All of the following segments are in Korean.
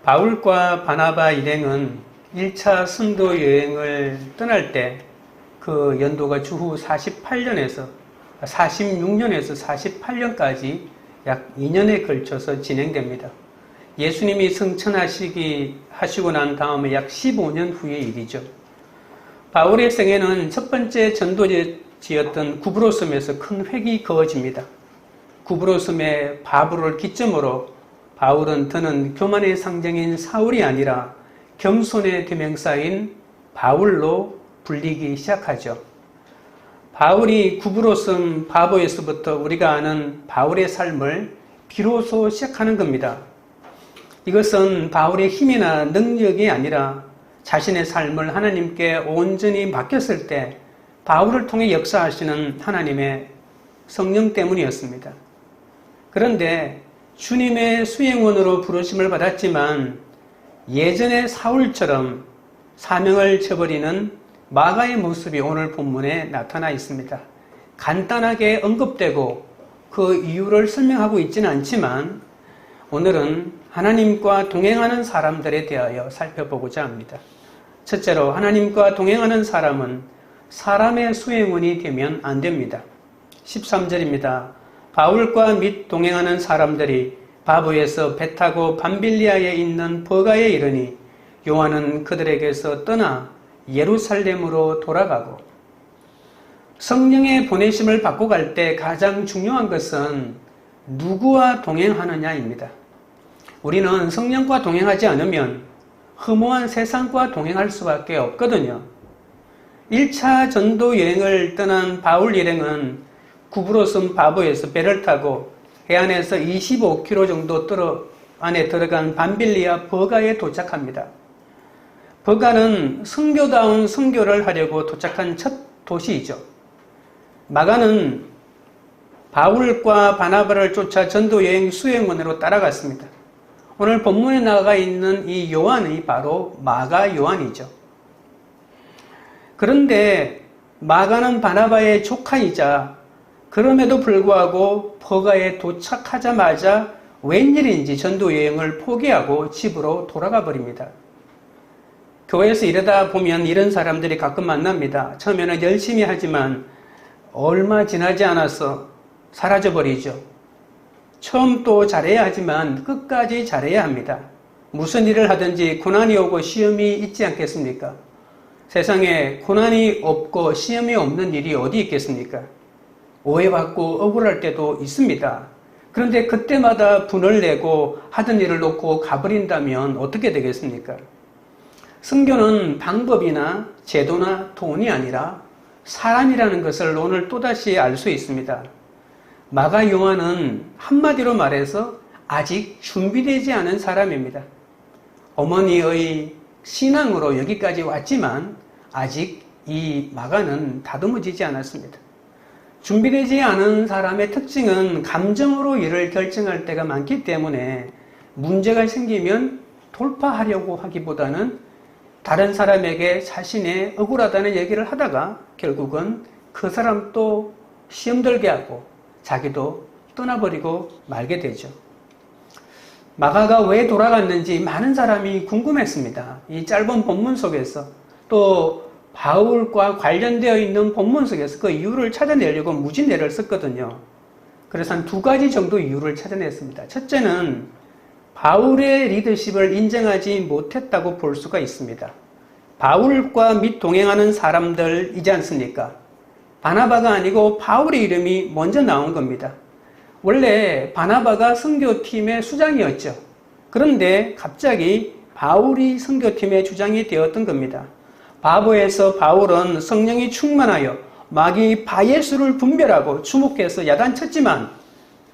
바울과 바나바 일행은 1차 선도 여행을 떠날 때 그 연도가 주후 46년에서 48년까지 약 2년에 걸쳐서 진행됩니다. 예수님이 승천하시고 난 다음에 약 15년 후의 일이죠. 바울의 생애는 첫 번째 전도지였던 구브로섬에서 큰 획이 그어집니다. 구브로섬의 바브를 기점으로 바울은 더는 교만의 상징인 사울이 아니라 겸손의 대명사인 바울로 불리기 시작하죠. 바울이 구브로섬 바보에서부터 우리가 아는 바울의 삶을 비로소 시작하는 겁니다. 이것은 바울의 힘이나 능력이 아니라 자신의 삶을 하나님께 온전히 맡겼을 때 바울을 통해 역사하시는 하나님의 성령 때문이었습니다. 그런데 주님의 수행원으로 부르심을 받았지만 예전의 사울처럼 사명을 저버리는 마가의 모습이 오늘 본문에 나타나 있습니다. 간단하게 언급되고 그 이유를 설명하고 있지는 않지만 오늘은 하나님과 동행하는 사람들에 대하여 살펴보고자 합니다. 첫째로 하나님과 동행하는 사람은 사람의 수행원이 되면 안 됩니다. 13절입니다. 바울과 및 동행하는 사람들이 바보에서 배 타고 밤빌리아에 있는 버가에 이르니 요한은 그들에게서 떠나 예루살렘으로 돌아가고, 성령의 보내심을 받고 갈 때 가장 중요한 것은 누구와 동행하느냐입니다. 우리는 성령과 동행하지 않으면 허무한 세상과 동행할 수밖에 없거든요. 1차 전도 여행을 떠난 바울 일행은 구브로섬 바보에서 배를 타고 해안에서 25km 정도 안에 들어간 밤빌리아 버가에 도착합니다. 버가는 선교다운 선교를 하려고 도착한 첫 도시이죠. 마가는 바울과 바나바를 쫓아 전도여행 수행원으로 따라갔습니다. 오늘 본문에 나가 있는 이 요한이 바로 마가 요한이죠. 그런데 마가는 바나바의 조카이자 그럼에도 불구하고 버가에 도착하자마자 웬일인지 전도여행을 포기하고 집으로 돌아가 버립니다. 교회에서 이러다 보면 이런 사람들이 가끔 만납니다. 처음에는 열심히 하지만 얼마 지나지 않아서 사라져버리죠. 처음 또 잘해야 하지만 끝까지 잘해야 합니다. 무슨 일을 하든지 고난이 오고 시험이 있지 않겠습니까? 세상에 고난이 없고 시험이 없는 일이 어디 있겠습니까? 오해받고 억울할 때도 있습니다. 그런데 그때마다 분을 내고 하던 일을 놓고 가버린다면 어떻게 되겠습니까? 선교는 방법이나 제도나 돈이 아니라 사람이라는 것을 오늘 또다시 알 수 있습니다. 마가 요한은 한마디로 말해서 아직 준비되지 않은 사람입니다. 어머니의 신앙으로 여기까지 왔지만 아직 이 마가는 다듬어지지 않았습니다. 준비되지 않은 사람의 특징은 감정으로 일을 결정할 때가 많기 때문에 문제가 생기면 돌파하려고 하기보다는 다른 사람에게 자신의 억울하다는 얘기를 하다가 결국은 그 사람도 시험 들게 하고 자기도 떠나버리고 말게 되죠. 마가가 왜 돌아갔는지 많은 사람이 궁금했습니다. 이 짧은 본문 속에서 또 바울과 관련되어 있는 본문 속에서 그 이유를 찾아내려고 무진대를 썼거든요. 그래서 한 두 가지 정도 이유를 찾아냈습니다. 첫째는 바울의 리더십을 인정하지 못했다고 볼 수가 있습니다. 바울과 및 동행하는 사람들이지 않습니까? 바나바가 아니고 바울의 이름이 먼저 나온 겁니다. 원래 바나바가 선교팀의 수장이었죠. 그런데 갑자기 바울이 선교팀의 주장이 되었던 겁니다. 바보에서 바울은 성령이 충만하여 마귀 바예수를 분별하고 주목해서 야단쳤지만,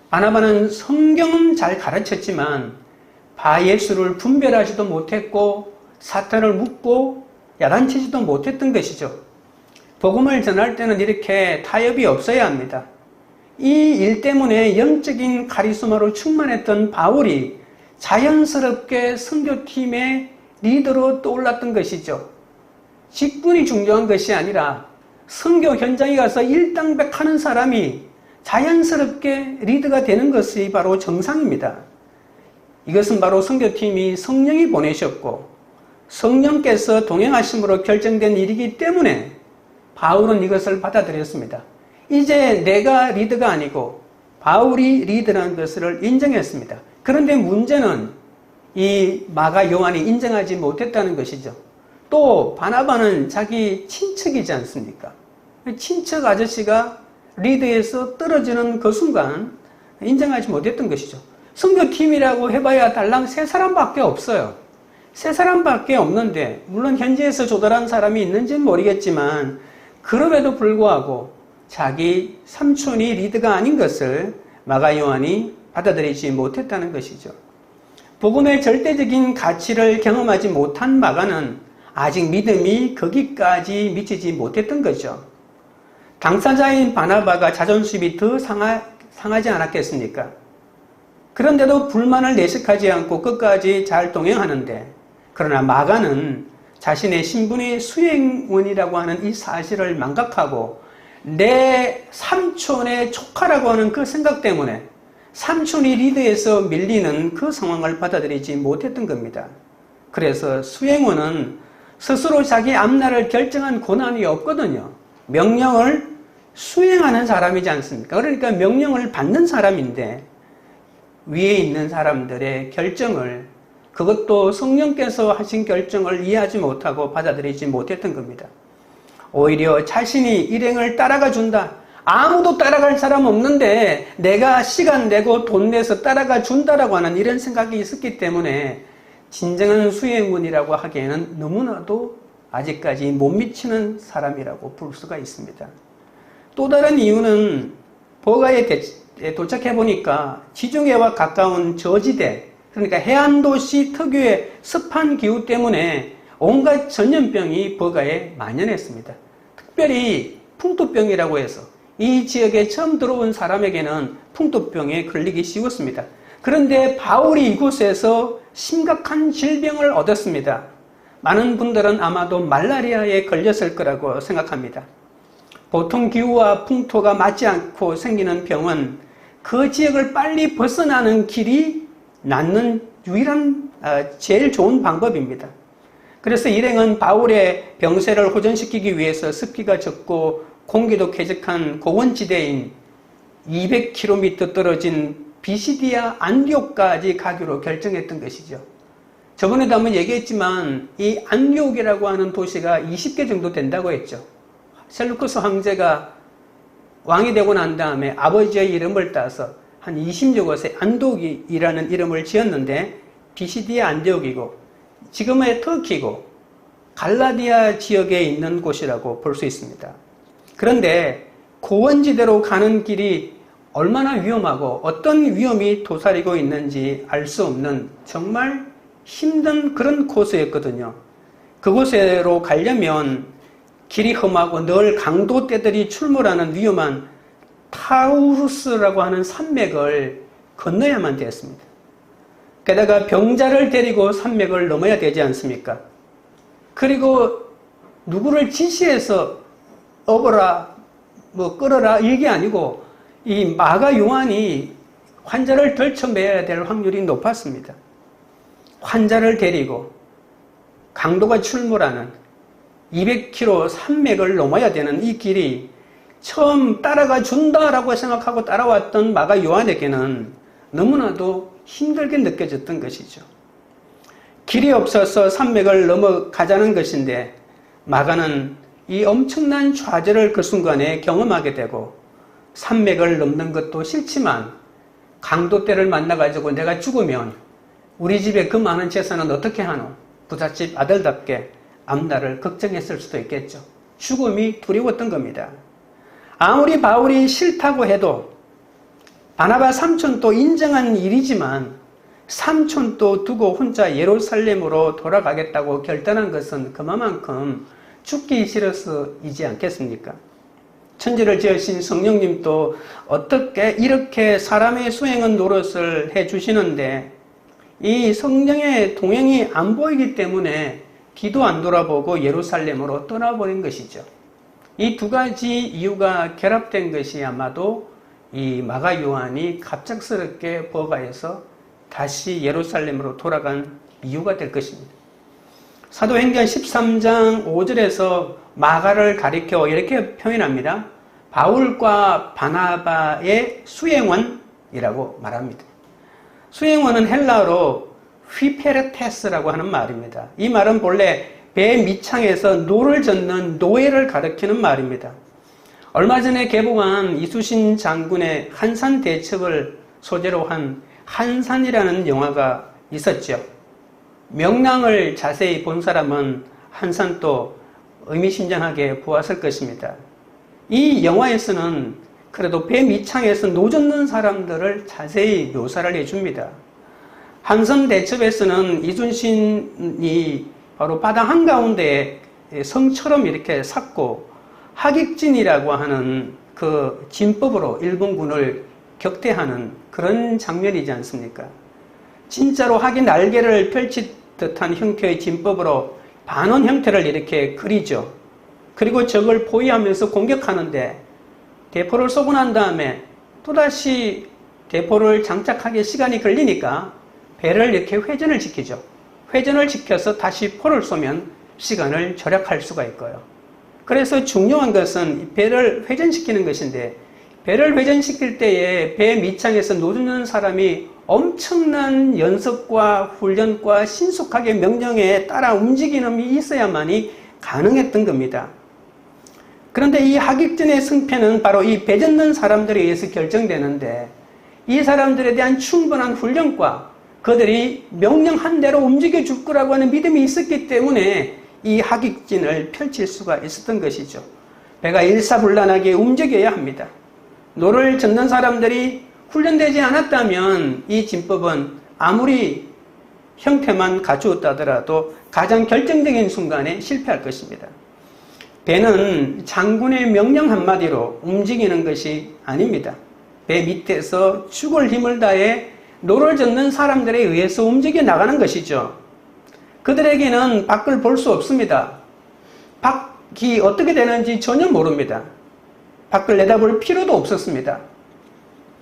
바나바는 성경은 잘 가르쳤지만 바예수를 분별하지도 못했고 사탄을 묶고 야단치지도 못했던 것이죠. 복음을 전할 때는 이렇게 타협이 없어야 합니다. 이 일 때문에 영적인 카리스마로 충만했던 바울이 자연스럽게 선교팀의 리더로 떠올랐던 것이죠. 직분이 중요한 것이 아니라 선교 현장에 가서 일당백하는 사람이 자연스럽게 리더가 되는 것이 바로 정상입니다. 이것은 바로 선교팀이 성령이 보내셨고 성령께서 동행하심으로 결정된 일이기 때문에 바울은 이것을 받아들였습니다. 이제 내가 리더가 아니고 바울이 리더라는 것을 인정했습니다. 그런데 문제는 이 마가 요한이 인정하지 못했다는 것이죠. 또 바나바는 자기 친척이지 않습니까? 친척 아저씨가 리더에서 떨어지는 그 순간 인정하지 못했던 것이죠. 선교팀이라고 해봐야 달랑 3사람밖에 없어요. 3사람밖에 없는데 물론 현지에서 조달한 사람이 있는지는 모르겠지만 그럼에도 불구하고 자기 삼촌이 리더가 아닌 것을 마가 요한이 받아들이지 못했다는 것이죠. 복음의 절대적인 가치를 경험하지 못한 마가는 아직 믿음이 거기까지 미치지 못했던 거죠. 당사자인 바나바가 자존심이 더 상하지 않았겠습니까? 그런데도 불만을 내색하지 않고 끝까지 잘 동행하는데, 그러나 마가는 자신의 신분이 수행원이라고 하는 이 사실을 망각하고 내 삼촌의 조카라고 하는 그 생각 때문에 삼촌이 리더에서 밀리는 그 상황을 받아들이지 못했던 겁니다. 그래서 수행원은 스스로 자기 앞날을 결정한 고난이 없거든요. 명령을 수행하는 사람이지 않습니까? 그러니까 명령을 받는 사람인데 위에 있는 사람들의 결정을, 그것도 성령께서 하신 결정을 이해하지 못하고 받아들이지 못했던 겁니다. 오히려 자신이 일행을 따라가 준다. 아무도 따라갈 사람 없는데 내가 시간 내고 돈 내서 따라가 준다라고 하는 이런 생각이 있었기 때문에 진정한 수행원이라고 하기에는 너무나도 아직까지 못 미치는 사람이라고 볼 수가 있습니다. 또 다른 이유는 버가에 도착해 보니까 지중해와 가까운 저지대, 그러니까 해안도시 특유의 습한 기후 때문에 온갖 전염병이 버가에 만연했습니다. 특별히 풍토병이라고 해서 이 지역에 처음 들어온 사람에게는 풍토병에 걸리기 쉬웠습니다. 그런데 바울이 이곳에서 심각한 질병을 얻었습니다. 많은 분들은 아마도 말라리아에 걸렸을 거라고 생각합니다. 보통 기후와 풍토가 맞지 않고 생기는 병은 그 지역을 빨리 벗어나는 길이 낫는 유일한 제일 좋은 방법입니다. 그래서 일행은 바울의 병세를 호전시키기 위해서 습기가 적고 공기도 쾌적한 고원지대인 200km 떨어진 비시디아 안디옥까지 가기로 결정했던 것이죠. 저번에도 한번 얘기했지만 이 안디옥이라고 하는 도시가 20개 정도 된다고 했죠. 셀루쿠스 황제가 왕이 되고 난 다음에 아버지의 이름을 따서 한 20여 곳에 안디옥이라는 이름을 지었는데 비시디아 안디옥이고 지금의 터키고 갈라디아 지역에 있는 곳이라고 볼 수 있습니다. 그런데 고원지대로 가는 길이 얼마나 위험하고 어떤 위험이 도사리고 있는지 알 수 없는 정말 힘든 그런 코스였거든요. 그곳으로 가려면 길이 험하고 늘 강도떼들이 출몰하는 위험한 타우루스라고 하는 산맥을 건너야만 되었습니다. 게다가 병자를 데리고 산맥을 넘어야 되지 않습니까? 그리고 누구를 지시해서 업어라, 끌어라 이게 아니고 이 마가 요한이 환자를 들쳐매야 될 확률이 높았습니다. 환자를 데리고 강도가 출몰하는 200km 산맥을 넘어야 되는 이 길이 처음 따라가 준다라고 생각하고 따라왔던 마가 요한에게는 너무나도 힘들게 느껴졌던 것이죠. 길이 없어서 산맥을 넘어가자는 것인데 마가는 이 엄청난 좌절을 그 순간에 경험하게 되고 산맥을 넘는 것도 싫지만 강도떼를 만나가지고 내가 죽으면 우리 집에 그 많은 재산은 어떻게 하노? 부잣집 아들답게 앞날을 걱정했을 수도 있겠죠. 죽음이 두려웠던 겁니다. 아무리 바울이 싫다고 해도 바나바 삼촌도 인정한 일이지만 삼촌도 두고 혼자 예루살렘으로 돌아가겠다고 결단한 것은 그만큼 죽기 싫어서이지 않겠습니까? 천지를 지으신 성령님도 어떻게 이렇게 사람의 수행은 노릇을 해주시는데 이 성령의 동행이 안 보이기 때문에 뒤도 안 돌아보고 예루살렘으로 떠나버린 것이죠. 이 두 가지 이유가 결합된 것이 아마도 이 마가 요한이 갑작스럽게 버가에서 다시 예루살렘으로 돌아간 이유가 될 것입니다. 사도행전 13장 5절에서 마가를 가리켜 이렇게 표현합니다. 바울과 바나바의 수행원이라고 말합니다. 수행원은 헬라어로 휘페르테스라고 하는 말입니다. 이 말은 본래 배 밑창에서 노를 젓는 노예를 가리키는 말입니다. 얼마 전에 개봉한 이수신 장군의 한산 대첩을 소재로 한 한산이라는 영화가 있었죠. 명랑을 자세히 본 사람은 한산도 의미심장하게 보았을 것입니다. 이 영화에서는 그래도 배 밑창에서 노 젓는 사람들을 자세히 묘사를 해줍니다. 한산 대첩에서는 이순신이 바로 바다 한가운데에 성처럼 이렇게 샀고 하객진이라고 하는 그 진법으로 일본군을 격퇴하는 그런 장면이지 않습니까? 진짜로 학이 날개를 펼칠 듯한 형태의 진법으로 반원 형태를 이렇게 그리죠. 그리고 적을 포위하면서 공격하는데 대포를 쏘고 난 다음에 또다시 대포를 장착하기에 시간이 걸리니까 배를 이렇게 회전을 시키죠. 회전을 시켜서 다시 포를 쏘면 시간을 절약할 수가 있고요. 그래서 중요한 것은 배를 회전시키는 것인데 배를 회전시킬 때에 배 밑창에서 노젓는 사람이 엄청난 연습과 훈련과 신속하게 명령에 따라 움직이는 힘이 있어야만이 가능했던 겁니다. 그런데 이 하객진의 승패는 바로 이 배 젓는 사람들에 의해서 결정되는데 이 사람들에 대한 충분한 훈련과 그들이 명령한 대로 움직여줄 거라고 하는 믿음이 있었기 때문에 이 하객진을 펼칠 수가 있었던 것이죠. 배가 일사불란하게 움직여야 합니다. 노를 젓는 사람들이 훈련되지 않았다면 이 진법은 아무리 형태만 갖추었다 하더라도 가장 결정적인 순간에 실패할 것입니다. 배는 장군의 명령 한마디로 움직이는 것이 아닙니다. 배 밑에서 죽을 힘을 다해 노를 젓는 사람들에 의해서 움직여 나가는 것이죠. 그들에게는 밖을 볼 수 없습니다. 밖이 어떻게 되는지 전혀 모릅니다. 밖을 내다볼 필요도 없었습니다.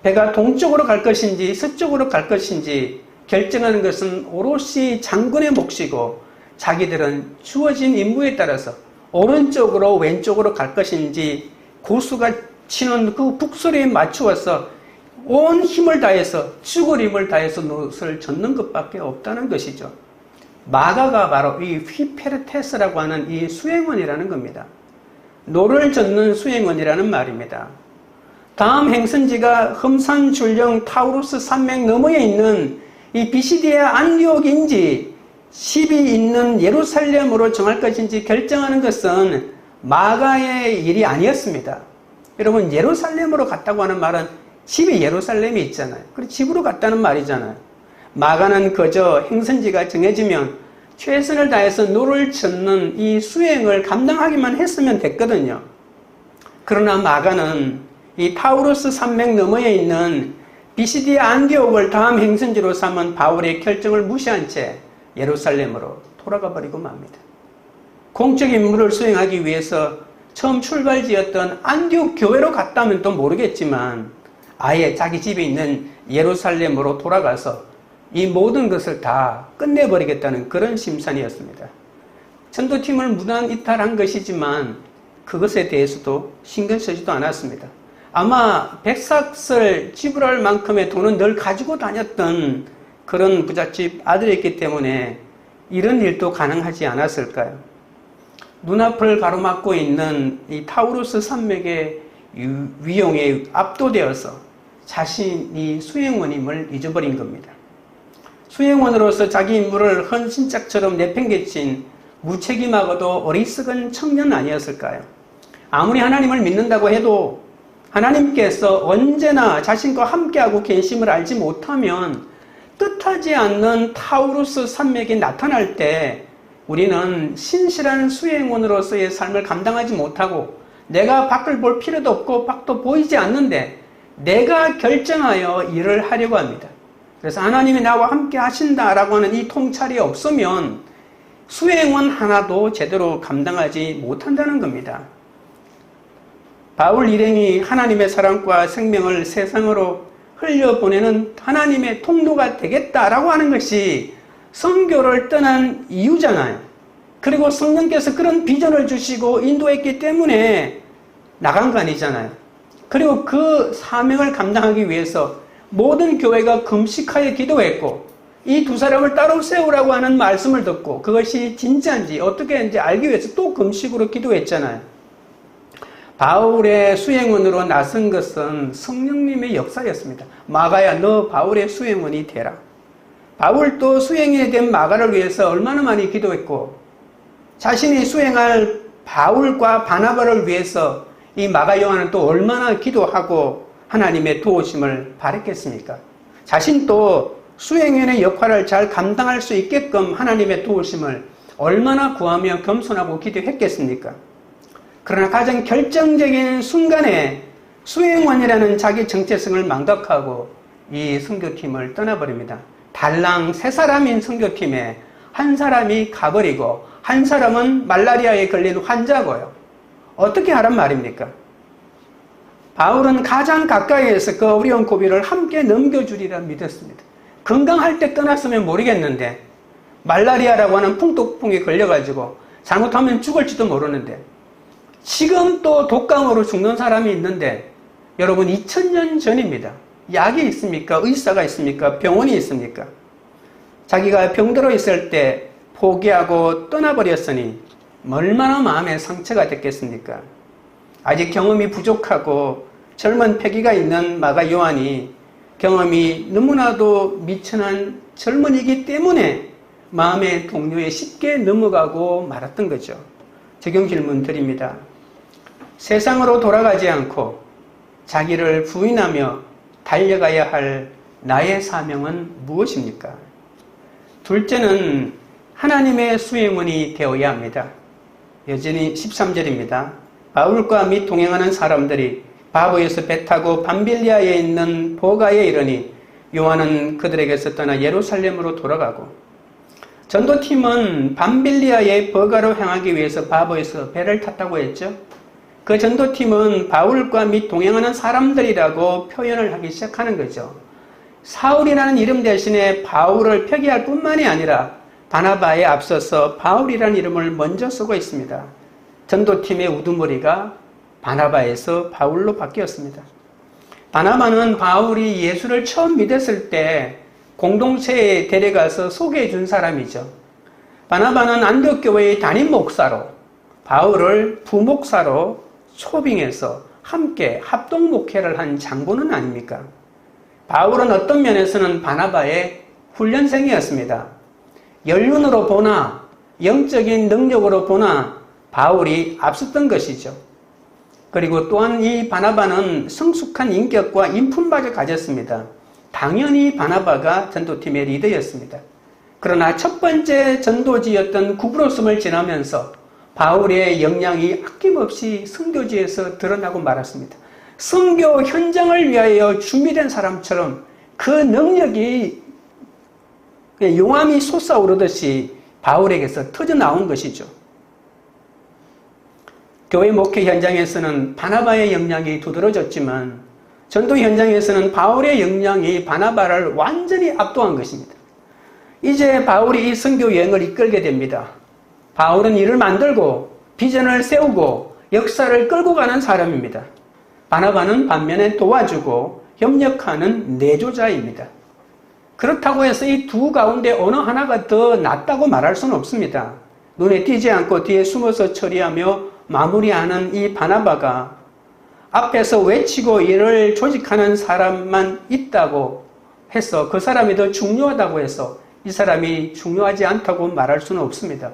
배가 동쪽으로 갈 것인지 서쪽으로 갈 것인지 결정하는 것은 오롯이 장군의 몫이고 자기들은 주어진 임무에 따라서 오른쪽으로 왼쪽으로 갈 것인지 고수가 치는 그 북소리에 맞추어서 온 힘을 다해서 죽을 힘을 다해서 노릇을 젓는 것밖에 없다는 것이죠. 마가가 바로 이 휘페르테스라고 하는 이 수행원이라는 겁니다. 노를 젓는 수행원이라는 말입니다. 다음 행선지가 험산줄령 타우루스 산맥 너머에 있는 이 비시디의 안디옥인지 10이 있는 예루살렘으로 정할 것인지 결정하는 것은 마가의 일이 아니었습니다. 여러분, 예루살렘으로 갔다고 하는 말은 집이 예루살렘이 있잖아요. 그리고 집으로 갔다는 말이잖아요. 마가는 그저 행선지가 정해지면 최선을 다해서 노를 젓는 이 수행을 감당하기만 했으면 됐거든요. 그러나 마가는 이 타우루스 산맥 너머에 있는 비시디의 안디옥을 다음 행선지로 삼은 바울의 결정을 무시한 채 예루살렘으로 돌아가 버리고 맙니다. 공적 임무를 수행하기 위해서 처음 출발지였던 안디옥 교회로 갔다면 또 모르겠지만 아예 자기 집에 있는 예루살렘으로 돌아가서 이 모든 것을 다 끝내버리겠다는 그런 심산이었습니다. 전도팀을 무단 이탈한 것이지만 그것에 대해서도 신경 쓰지도 않았습니다. 아마 백삭을 지불할 만큼의 돈은 늘 가지고 다녔던 그런 부잣집 아들이었기 때문에 이런 일도 가능하지 않았을까요? 눈앞을 가로막고 있는 이 타우루스 산맥의 위용에 압도되어서 자신이 수행원임을 잊어버린 겁니다. 수행원으로서 자기 임무를 헌신짝처럼 내팽개친 무책임하고도 어리석은 청년 아니었을까요? 아무리 하나님을 믿는다고 해도 하나님께서 언제나 자신과 함께하고 계심을 알지 못하면 뜻하지 않는 타우루스 산맥이 나타날 때 우리는 신실한 수행원으로서의 삶을 감당하지 못하고 내가 밖을 볼 필요도 없고 밖도 보이지 않는데 내가 결정하여 일을 하려고 합니다. 그래서 하나님이 나와 함께 하신다라고 하는 이 통찰이 없으면 수행원 하나도 제대로 감당하지 못한다는 겁니다. 바울 일행이 하나님의 사랑과 생명을 세상으로 흘려보내는 하나님의 통로가 되겠다라고 하는 것이 선교를 떠난 이유잖아요. 그리고 성령께서 그런 비전을 주시고 인도했기 때문에 나간 거 아니잖아요. 그리고 그 사명을 감당하기 위해서 모든 교회가 금식하여 기도했고 이 두 사람을 따로 세우라고 하는 말씀을 듣고 그것이 진짜인지 어떻게 했는지 알기 위해서 또 금식으로 기도했잖아요. 바울의 수행원으로 나선 것은 성령님의 역사였습니다. 마가야 너 바울의 수행원이 되라. 바울도 수행이 된 마가를 위해서 얼마나 많이 기도했고 자신이 수행할 바울과 바나바를 위해서 이 마가 요한은 또 얼마나 기도하고 하나님의 도우심을 바랬겠습니까? 자신도 수행원의 역할을 잘 감당할 수 있게끔 하나님의 도우심을 얼마나 구하며 겸손하고 기도했겠습니까? 그러나 가장 결정적인 순간에 수행원이라는 자기 정체성을 망각하고 이 선교팀을 떠나버립니다. 달랑 3사람인 선교팀에 한 사람이 가버리고 한 사람은 말라리아에 걸린 환자고요. 어떻게 하란 말입니까? 바울은 가장 가까이에서 그 어려운 고비를 함께 넘겨주리라 믿었습니다. 건강할 때 떠났으면 모르겠는데 말라리아라고 하는 풍토풍에 걸려가지고 잘못하면 죽을지도 모르는데 지금 또 독감으로 죽는 사람이 있는데 여러분 2000년 전입니다. 약이 있습니까? 의사가 있습니까? 병원이 있습니까? 자기가 병들어 있을 때 포기하고 떠나버렸으니 얼마나 마음에 상처가 됐겠습니까? 아직 경험이 부족하고 젊은 패기가 있는 마가 요한이 경험이 너무나도 미천한 젊은이기 때문에 마음의 동료에 쉽게 넘어가고 말았던 거죠. 적용 질문 드립니다. 세상으로 돌아가지 않고 자기를 부인하며 달려가야 할 나의 사명은 무엇입니까? 둘째는 하나님의 수행원이 되어야 합니다. 여전히 13절입니다. 바울과 및 동행하는 사람들이 바보에서 배 타고 밤빌리아에 있는 보가에 이르니 요한은 그들에게서 떠나 예루살렘으로 돌아가고 전도팀은 밤빌리아의 버가로 향하기 위해서 바보에서 배를 탔다고 했죠. 그 전도팀은 바울과 및 동행하는 사람들이라고 표현을 하기 시작하는 거죠. 사울이라는 이름 대신에 바울을 표기할 뿐만이 아니라 바나바에 앞서서 바울이라는 이름을 먼저 쓰고 있습니다. 전도팀의 우두머리가 바나바에서 바울로 바뀌었습니다. 바나바는 바울이 예수를 처음 믿었을 때 공동체에 데려가서 소개해 준 사람이죠. 바나바는 안디옥교회의 담임 목사로 바울을 부목사로 초빙해서 함께 합동 목회를 한 장로는 아닙니까? 바울은 어떤 면에서는 바나바의 훈련생이었습니다. 연륜으로 보나 영적인 능력으로 보나 바울이 앞섰던 것이죠. 그리고 또한 이 바나바는 성숙한 인격과 인품마저 가졌습니다. 당연히 바나바가 전도팀의 리더였습니다. 그러나 첫 번째 전도지였던 구브로섬을 지나면서 바울의 역량이 아낌없이 선교지에서 드러나고 말았습니다. 선교 현장을 위하여 준비된 사람처럼 그 능력이 용암이 솟아오르듯이 바울에게서 터져나온 것이죠. 교회 목회 현장에서는 바나바의 역량이 두드러졌지만 전도 현장에서는 바울의 역량이 바나바를 완전히 압도한 것입니다. 이제 바울이 이 선교 여행을 이끌게 됩니다. 바울은 일을 만들고 비전을 세우고 역사를 끌고 가는 사람입니다. 바나바는 반면에 도와주고 협력하는 내조자입니다. 그렇다고 해서 이 두 가운데 어느 하나가 더 낫다고 말할 수는 없습니다. 눈에 띄지 않고 뒤에 숨어서 처리하며 마무리하는 이 바나바가 앞에서 외치고 일을 조직하는 사람만 있다고 해서 그 사람이 더 중요하다고 해서 이 사람이 중요하지 않다고 말할 수는 없습니다.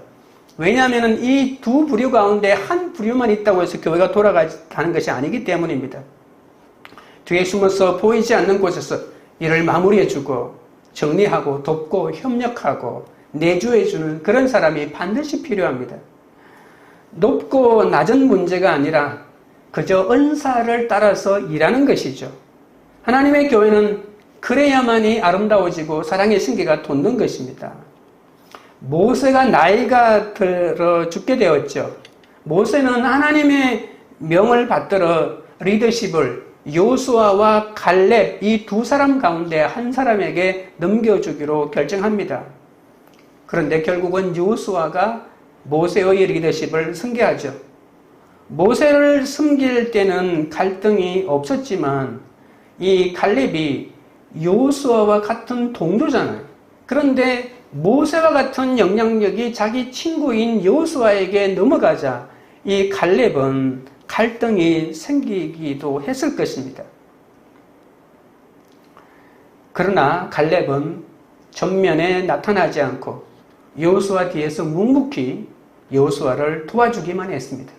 왜냐하면 이 두 부류 가운데 한 부류만 있다고 해서 교회가 돌아가는 것이 아니기 때문입니다. 뒤에 숨어서 보이지 않는 곳에서 일을 마무리해주고 정리하고 돕고 협력하고 내조해주는 그런 사람이 반드시 필요합니다. 높고 낮은 문제가 아니라 그저 은사를 따라서 일하는 것이죠. 하나님의 교회는 그래야만이 아름다워지고 사랑의 신기가 돋는 것입니다. 모세가 나이가 들어 죽게 되었죠. 모세는 하나님의 명을 받들어 리더십을 요수아와 갈렙 이 두 사람 가운데 한 사람에게 넘겨주기로 결정합니다. 그런데 결국은 요수아가 모세의 리더십을 승계하죠. 모세를 섬길 때는 갈등이 없었지만 이 갈렙이 요수아와 같은 동료잖아요. 그런데 모세와 같은 영향력이 자기 친구인 요수아에게 넘어가자 이 갈렙은 갈등이 생기기도 했을 것입니다. 그러나 갈렙은 전면에 나타나지 않고 여호수아 뒤에서 묵묵히 여호수아를 도와주기만 했습니다.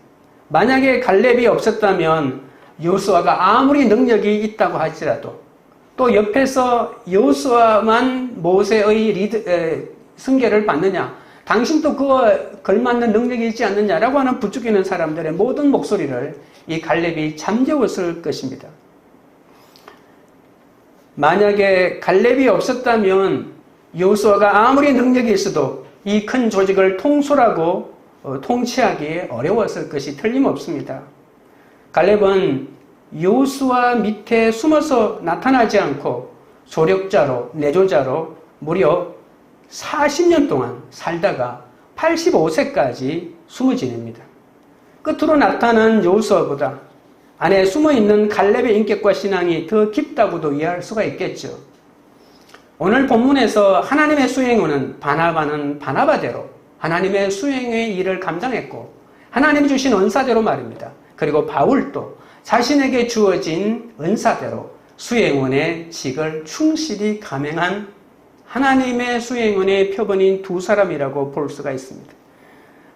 만약에 갈렙이 없었다면 여호수아가 아무리 능력이 있다고 할지라도 또 옆에서 여호수아만 모세의 승계를 받느냐, 당신도 그와 걸맞는 능력이 있지 않느냐라고 하는 부추기는 사람들의 모든 목소리를 이 갈렙이 잠재웠을 것입니다. 만약에 갈렙이 없었다면 여호수아가 아무리 능력이 있어도 이 큰 조직을 통솔하고 통치하기 어려웠을 것이 틀림없습니다. 갈렙은 여호수아 밑에 숨어서 나타나지 않고 조력자로, 내조자로 무려 40년 동안 살다가 85세까지 숨어 지냅니다. 끝으로 나타난 여호수아보다 안에 숨어있는 갈렙의 인격과 신앙이 더 깊다고도 이해할 수가 있겠죠. 오늘 본문에서 하나님의 수행원은 바나바는 바나바대로 하나님의 수행의 일을 감당했고 하나님이 주신 은사대로 말입니다. 그리고 바울도 자신에게 주어진 은사대로 수행원의 직을 충실히 감행한 하나님의 수행원의 표본인 두 사람이라고 볼 수가 있습니다.